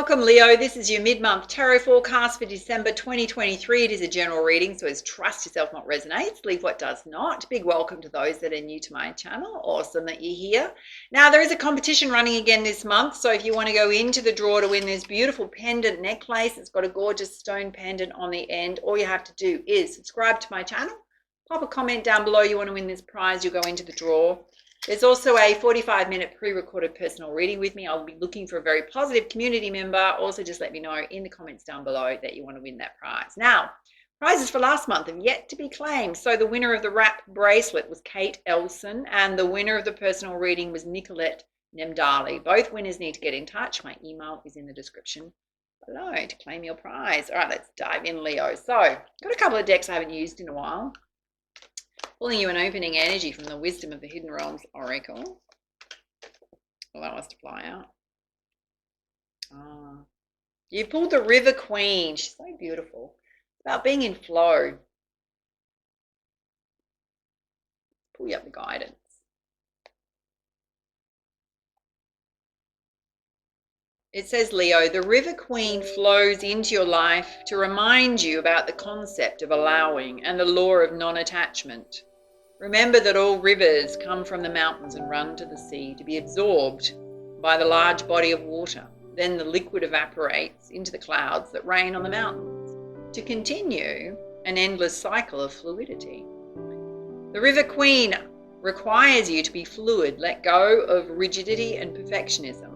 Welcome, Leo. This is your mid-month tarot forecast for December 2023. It is a general reading, so it's trust yourself what resonates, leave what does not. Big welcome to those that are new to my channel. Awesome that you're here. Now, there is a competition running again this month, so if you want to go into the draw to win this beautiful pendant necklace, it's got a gorgeous stone pendant on the end. All you have to do is subscribe to my channel, pop a comment down below you want to win this prize, you'll go into the draw. There's also a 45-minute pre-recorded personal reading with me. I'll be looking for a very positive community member. Also, just let me know in the comments down below that you want to win that prize. Now, prizes for last month have yet to be claimed. So the winner of the wrap bracelet was Kate Elson, and the winner of the personal reading was Nicolette Nemdali. Both winners need to get in touch. My email is in the description below to claim your prize. All right, let's dive in, Leo. So, got a couple of decks I haven't used in a while. Pulling you an opening energy from the Wisdom of the Hidden Realms Oracle. Allow us to fly out. You pulled the River Queen. She's so beautiful. It's about being in flow. Pull you up the guidance. It says, Leo, the River Queen flows into your life to remind you about the concept of allowing and the law of non-attachment. Remember that all rivers come from the mountains and run to the sea to be absorbed by the large body of water. Then the liquid evaporates into the clouds that rain on the mountains to continue an endless cycle of fluidity. The River Queen requires you to be fluid, let go of rigidity and perfectionism.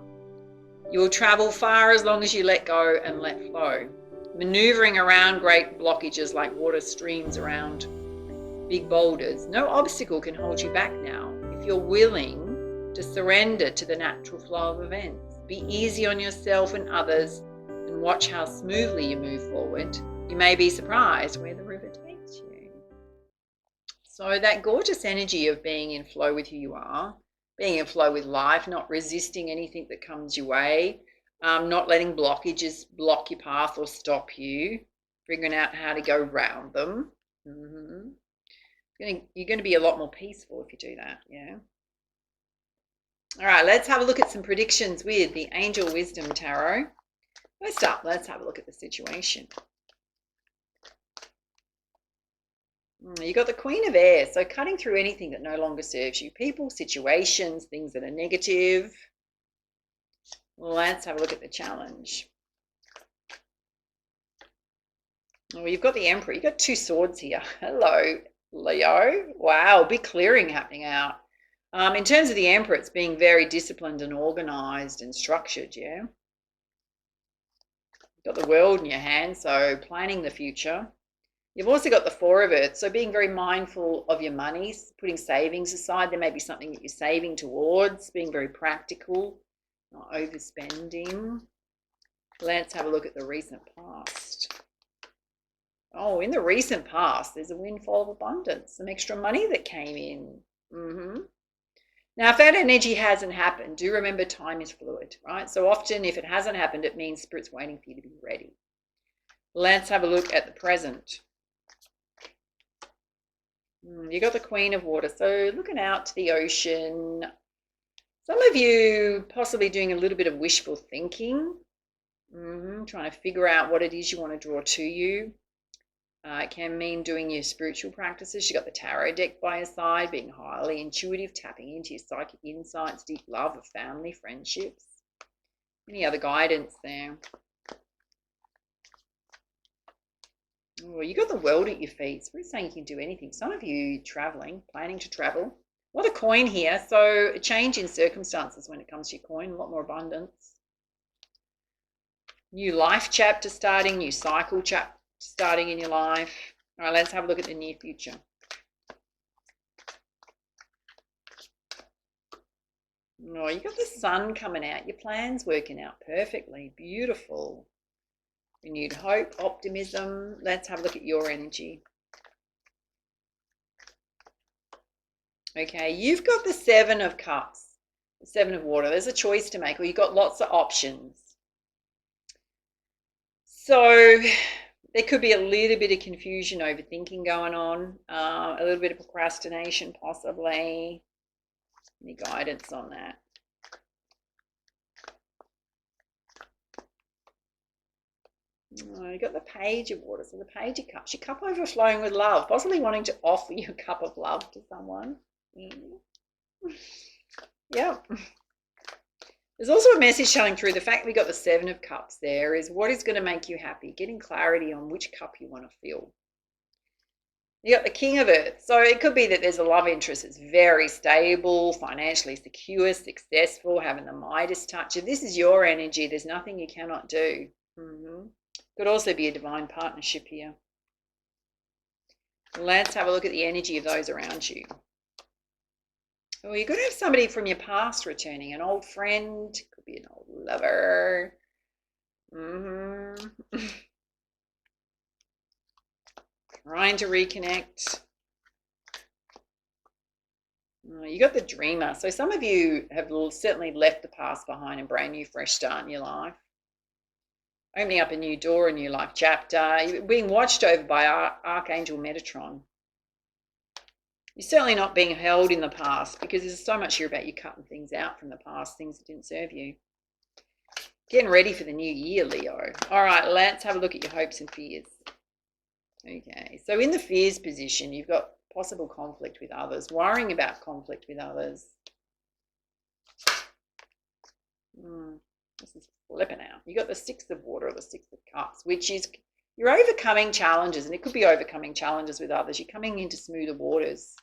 You will travel far as long as you let go and let flow, maneuvering around great blockages like water streams around big boulders. No obstacle can hold you back now if you're willing to surrender to the natural flow of events. Be easy on yourself and others and watch how smoothly you move forward. You may be surprised where the river takes you. So that gorgeous energy of being in flow with who you are, being in flow with life, not resisting anything that comes your way, not letting blockages block your path or stop you, figuring out how to go around them. You're going to be a lot more peaceful if you do that, yeah. All right, let's have a look at some predictions with the Angel Wisdom Tarot. First up, let's have a look at the situation. You got the Queen of Air, so cutting through anything that no longer serves you. People, situations, things that are negative. Let's have a look at the challenge. Oh, you've got the Emperor. You've got two swords here. Hello, Leo. Wow, big clearing happening out. In terms of the Emperor, it's being very disciplined and organized and structured, yeah. You've got the World in your hand, so planning the future. You've also got the Four of Earth, so being very mindful of your money, putting savings aside. There may be something that you're saving towards, being very practical, not overspending. Let's have a look at the recent past. Oh, in the recent past, there's a windfall of abundance, some extra money that came in. Now, if that energy hasn't happened, do remember time is fluid, right? So often if it hasn't happened, it means Spirit's waiting for you to be ready. Let's have a look at the present. You got the Queen of Water, so looking out to the ocean. Some of you possibly doing a little bit of wishful thinking, trying to figure out what it is you want to draw to you. It can mean doing your spiritual practices. You got the tarot deck by your side, being highly intuitive, tapping into your psychic insights, deep love of family, friendships. Any other guidance there? Oh, you got the World at your feet. So we're saying you can do anything. Some of you traveling, planning to travel. A lot of coin here, so a change in circumstances when it comes to your coin, a lot more abundance. New life chapter starting, new cycle chapter starting in your life. All right, let's have a look at the near future. Oh, you got the Sun coming out. Your plan's working out perfectly. Beautiful. Renewed hope, optimism. Let's have a look at your energy. Okay, you've got the Seven of Cups, the Seven of Water. There's a choice to make, or you've got lots of options. So there could be a little bit of confusion, overthinking going on, a little bit of procrastination possibly. Any guidance on that? Oh, you got the Page of Water, so the Page of Cups. Your cup overflowing with love, possibly wanting to offer your cup of love to someone. Yep. There's also a message showing through. The fact we got the Seven of Cups there is what is going to make you happy, getting clarity on which cup you want to fill. You got the King of Earth. So it could be that there's a love interest that's very stable, financially secure, successful, having the Midas touch. If this is your energy, there's nothing you cannot do. Could also be a divine partnership here. Let's have a look at the energy of those around you. Oh, you're going to have somebody from your past returning, an old friend, could be an old lover. Trying to reconnect. Oh, you got the Dreamer. So some of you have certainly left the past behind, a brand new fresh start in your life. Opening up a new door, a new life chapter. You're being watched over by Archangel Metatron. You're certainly not being held in the past because there's so much here about you cutting things out from the past, things that didn't serve you. Getting ready for the new year, Leo. All right, let's have a look at your hopes and fears. Okay, so in the fears position, you've got possible conflict with others, worrying about conflict with others. This is flipping out. You got the Six of Water or the Six of Cups, which is you're overcoming challenges, and it could be overcoming challenges with others. You're coming into smoother waters.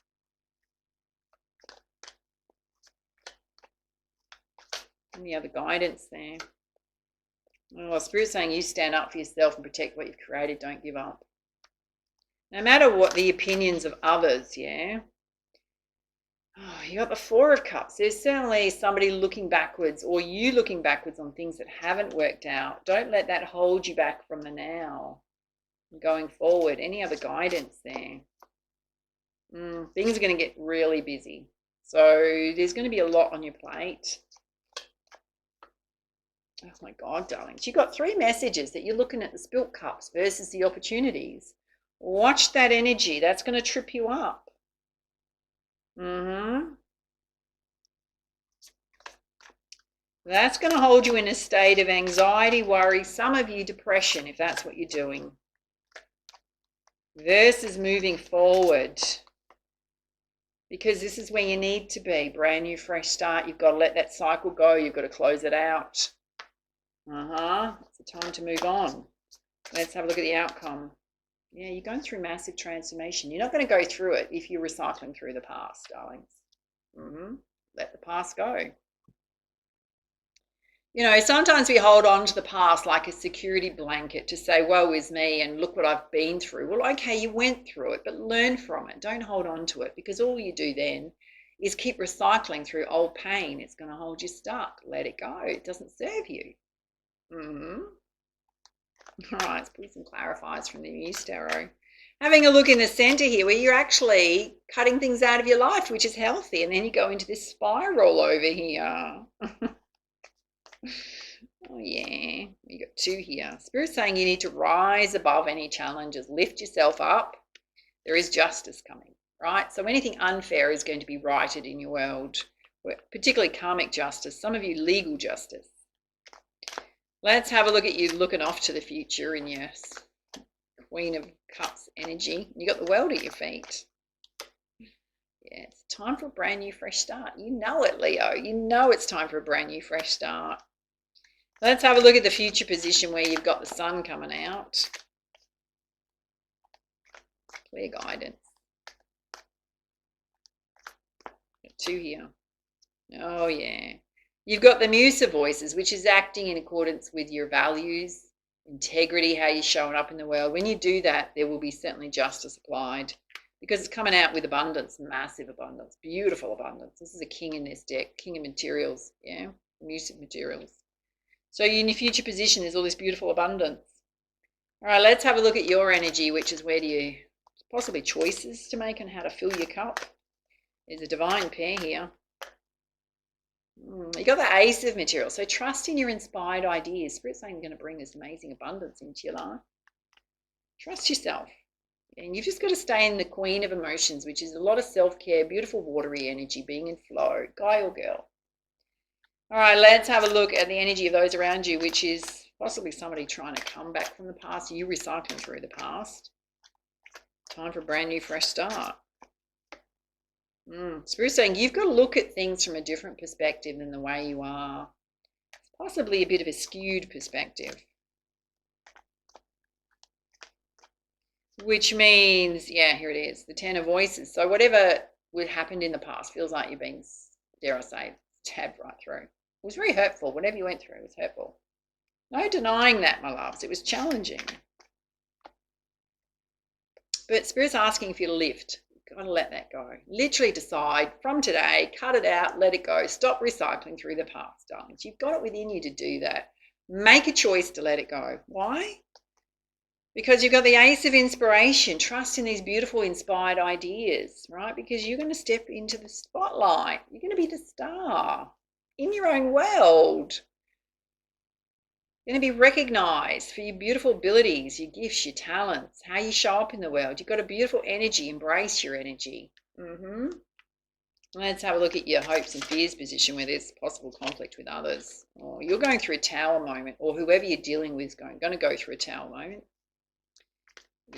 Any other guidance there? Oh, Spirit's saying you stand up for yourself and protect what you've created. Don't give up. No matter what the opinions of others, yeah? Oh, you got the Four of Cups. There's certainly somebody looking backwards, or you looking backwards on things that haven't worked out. Don't let that hold you back from the now. Going forward, any other guidance there? Things are going to get really busy. So there's going to be a lot on your plate. Oh my God, darlings. You've got three messages that you're looking at the spilt cups versus the opportunities. Watch that energy. That's going to trip you up. That's going to hold you in a state of anxiety, worry, some of you depression, if that's what you're doing. Versus moving forward. Because this is where you need to be. Brand new, fresh start. You've got to let that cycle go. You've got to close it out. It's the time to move on. Let's have a look at the outcome. Yeah, you're going through massive transformation. You're not going to go through it if you're recycling through the past, darlings. Let the past go. You know, sometimes we hold on to the past like a security blanket to say, woe is me, and look what I've been through. Well, okay, you went through it, but learn from it. Don't hold on to it, because all you do then is keep recycling through old pain. It's going to hold you stuck. Let it go. It doesn't serve you. All right, let's put some clarifiers from the Muse Tarot. Having a look in the center here where you're actually cutting things out of your life, which is healthy, and then you go into this spiral over here. Oh yeah, you got two here. Spirit's saying you need to rise above any challenges, lift yourself up. There is justice coming, right? So anything unfair is going to be righted in your world, particularly karmic justice, some of you legal justice. Let's have a look at you looking off to the future in your Queen of Cups energy. You got the world at your feet. Yeah, it's time for a brand new fresh start. You know it, Leo. You know it's time for a brand new fresh start. Let's have a look at the future position where you've got the sun coming out. Clear guidance. Got two here. Oh, yeah. You've got the Musa voices, which is acting in accordance with your values, integrity, how you're showing up in the world. When you do that, there will be certainly justice applied because it's coming out with abundance, massive abundance, beautiful abundance. This is a king in this deck, king of materials, yeah, Musa materials. So in your future position, there's all this beautiful abundance. All right, let's have a look at your energy, which is where do you, possibly choices to make on how to fill your cup. There's a divine pair here. You got the Ace of material. So trust in your inspired ideas. Spirit's saying you're going to bring this amazing abundance into your life. Trust yourself. And you've just got to stay in the Queen of emotions, which is a lot of self-care, beautiful watery energy, being in flow, guy or girl. All right, let's have a look at the energy of those around you, which is Possibly somebody trying to come back from the past. You recycling through the past. Time for a brand new, fresh start. Spirit's saying you've got to look at things from a different perspective than the way you are. It's possibly a bit of a skewed perspective. Which means, yeah, here it is, the Ten of Voices. So whatever happened in the past feels like you've been, dare I say, stabbed right through. It was very hurtful. Whatever you went through, it was hurtful. No denying that, my loves. It was challenging. But Spirit's asking for you to lift. You've got to let that go. Literally decide from today, cut it out, let it go. Stop recycling through the past, darlings. You've got it within you to do that. Make a choice to let it go. Why? Because you've got the Ace of Inspiration. Trust in these beautiful, inspired ideas, right? Because you're going to step into the spotlight. You're going to be the star in your own world. You're going to be recognized for your beautiful abilities, your gifts, your talents, how you show up in the world. You've got a beautiful energy. Embrace your energy. Let's have a look at your hopes and fears position where there's possible conflict with others. Or you're going through a tower moment, or whoever you're dealing with is going to go through a tower moment.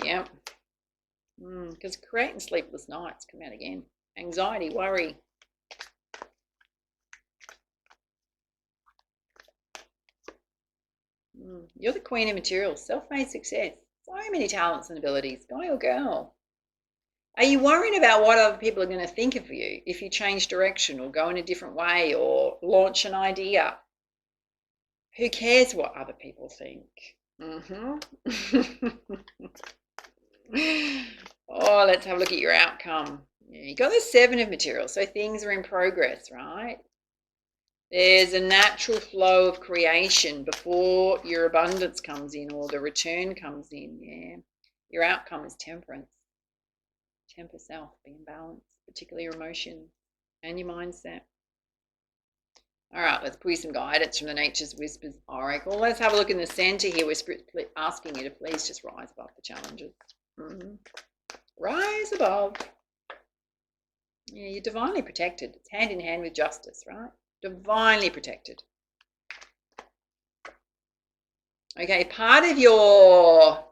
Yeah. Because creating sleepless nights come out again. Anxiety, worry. You're the Queen of Materials, self-made success. So many talents and abilities, guy or girl. Are you worrying about what other people are going to think of you if you change direction or go in a different way or launch an idea? Who cares what other people think? Oh, let's have a look at your outcome. Yeah, you got the Seven of Materials, so things are in progress, right? There's a natural flow of creation before your abundance comes in or the return comes in. Yeah, your outcome is temperance. Temper self, be in balance, particularly your emotions and your mindset. All right, let's pull you some guidance from the Nature's Whispers Oracle. Let's have a look in the center here where Spirit's asking you to please just rise above the challenges. Rise above. Yeah, you're divinely protected. It's hand in hand with justice, right? Divinely protected. Okay, part of your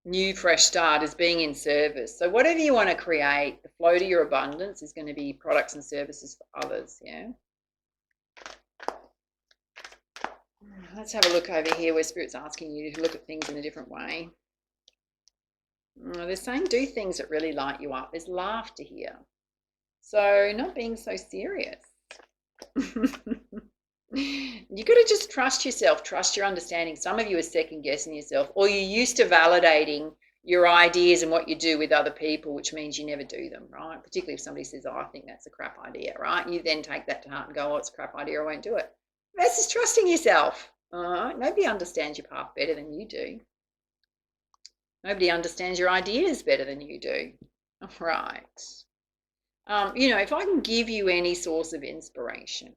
new fresh start is being in service. So whatever you want to create, the flow to your abundance is going to be products and services for others, yeah? Let's have a look over here where Spirit's asking you to look at things in a different way. They're saying do things that really light you up. There's laughter here. So not being so serious. You got to just trust yourself, trust your understanding. Some of you are second guessing yourself, or you're used to validating your ideas and what you do with other people, which means you never do them, right? Particularly if somebody says, oh, I think that's a crap idea, right? You then take that to heart and go, oh, it's a crap idea, I won't do it. Versus trusting yourself. Nobody understands your path better than you do. Nobody understands your ideas better than you do. Right. If I can give you any source of inspiration,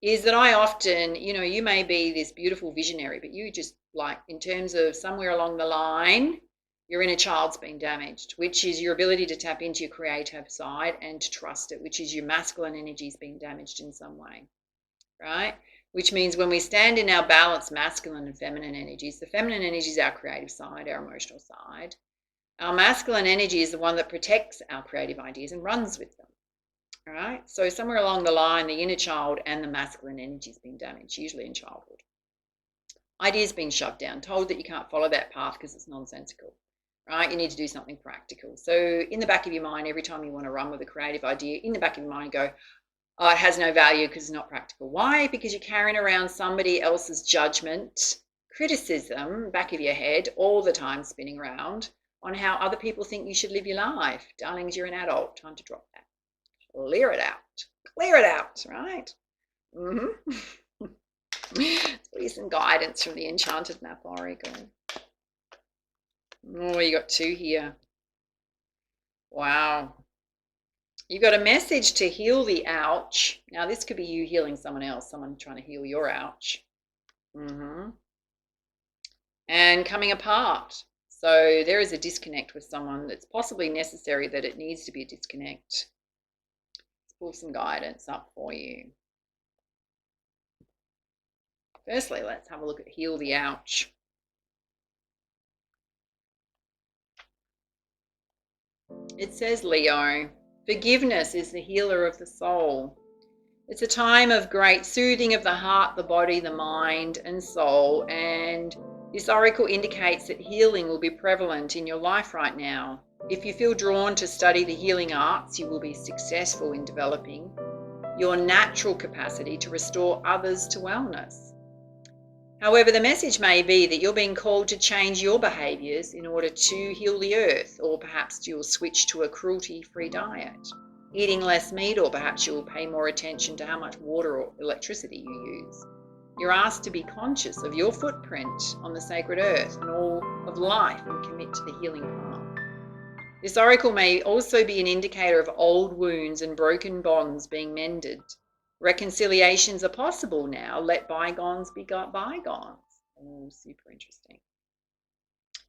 is that I often, you may be this beautiful visionary, but you just like in terms of somewhere along the line, your inner child's been damaged, which is your ability to tap into your creative side and to trust it, which is your masculine energy's been damaged in some way, right? Which means when we stand in our balanced masculine and feminine energies, the feminine energy is our creative side, our emotional side. Our masculine energy is the one that protects our creative ideas and runs with them. All right, so somewhere along the line, the inner child and the masculine energy has been damaged, usually in childhood. Ideas being shoved down, told that you can't follow that path because it's nonsensical, right? You need to do something practical. So in the back of your mind, every time you want to run with a creative idea, in the back of your mind, go, oh, it has no value because it's not practical. Why? Because you're carrying around somebody else's judgment, criticism, back of your head all the time, spinning around on how other people think you should live your life. Darlings, you're an adult. Time to drop that. Clear it out, right? Let's put you some guidance from the Enchanted Map Oracle. Oh, you got two here. Wow. You got a message to heal the ouch. Now, this could be you healing someone else, someone trying to heal your ouch. And coming apart. So there is a disconnect with someone that's possibly necessary that it needs to be a disconnect. Pull some guidance up for you. Firstly, let's have a look at Heal the Ouch. It says, Leo, forgiveness is the healer of the soul. It's a time of great soothing of the heart, the body, the mind, and soul. And this oracle indicates that healing will be prevalent in your life right now. If you feel drawn to study the healing arts, you will be successful in developing your natural capacity to restore others to wellness. However, the message may be that you're being called to change your behaviors in order to heal the earth, or perhaps you'll switch to a cruelty-free diet, eating less meat, or perhaps you'll pay more attention to how much water or electricity you use. You're asked to be conscious of your footprint on the sacred earth and all of life and commit to the healing path. This oracle may also be an indicator of old wounds and broken bonds being mended. Reconciliations are possible now. Let bygones be bygones. Oh, super interesting.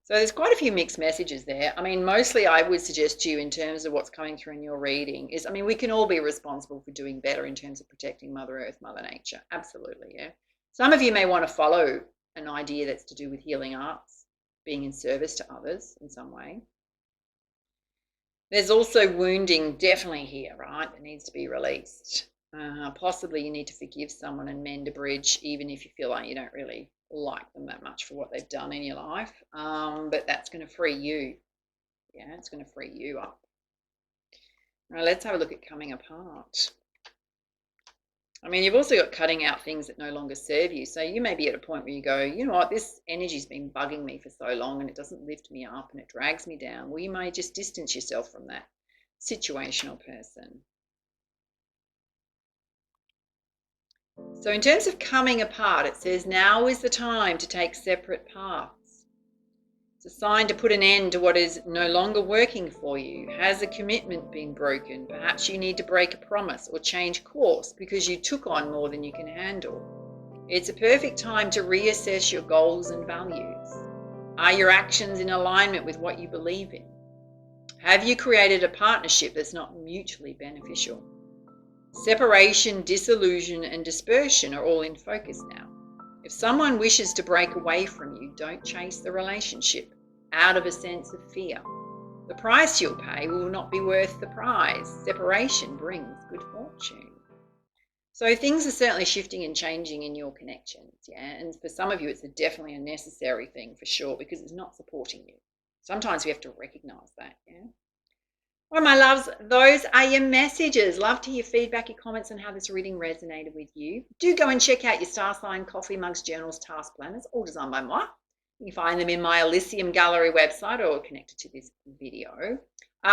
So there's quite a few mixed messages there. I mean, mostly I would suggest to you in terms of what's coming through in your reading is, I mean, we can all be responsible for doing better in terms of protecting Mother Earth, Mother Nature. Absolutely, yeah. Some of you may want to follow an idea that's to do with healing arts, being in service to others in some way. There's also wounding definitely here, right, that needs to be released. Possibly you need to forgive someone and mend a bridge, even if you feel like you don't really like them that much for what they've done in your life. But that's going to free you. Yeah, it's going to free you up. Now let's have a look at coming apart. I mean, you've also got cutting out things that no longer serve you. So you may be at a point where you go, you know what, this energy's been bugging me for so long and it doesn't lift me up and it drags me down. Well, you may just distance yourself from that situational person. So in terms of coming apart, it says now is the time to take separate paths. It's a sign to put an end to what is no longer working for you. Has a commitment been broken? Perhaps you need to break a promise or change course because you took on more than you can handle. It's a perfect time to reassess your goals and values. Are your actions in alignment with what you believe in? Have you created a partnership that's not mutually beneficial? Separation, disillusion, and dispersion are all in focus now. If someone wishes to break away from you, don't chase the relationship out of a sense of fear. The price you'll pay will not be worth the prize. Separation brings good fortune. So things are certainly shifting and changing in your connections, yeah. And for some of you, it's definitely a necessary thing for sure because it's not supporting you. Sometimes we have to recognize that, yeah. Well, my loves, those are your messages. Love to hear feedback, your comments on how this reading resonated with you. Do go and check out your star sign, coffee mugs, journals, task planners, all designed by moi. You can find them in my Elisium gallery website or connected to this video.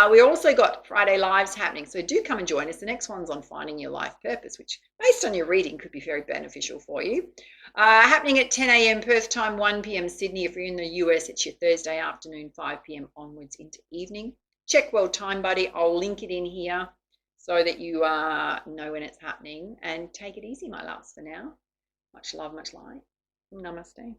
We also got Friday lives happening, so do come and join us. The next one's on finding your life purpose, which based on your reading could be very beneficial for you. Happening at 10 a.m. Perth time, 1 p.m. Sydney. If you're in the US, it's your Thursday afternoon, 5 p.m. onwards into evening. Check World Time Buddy. I'll link it in here so that you know when it's happening. And take it easy, my loves, for now. Much love, much light. Namaste.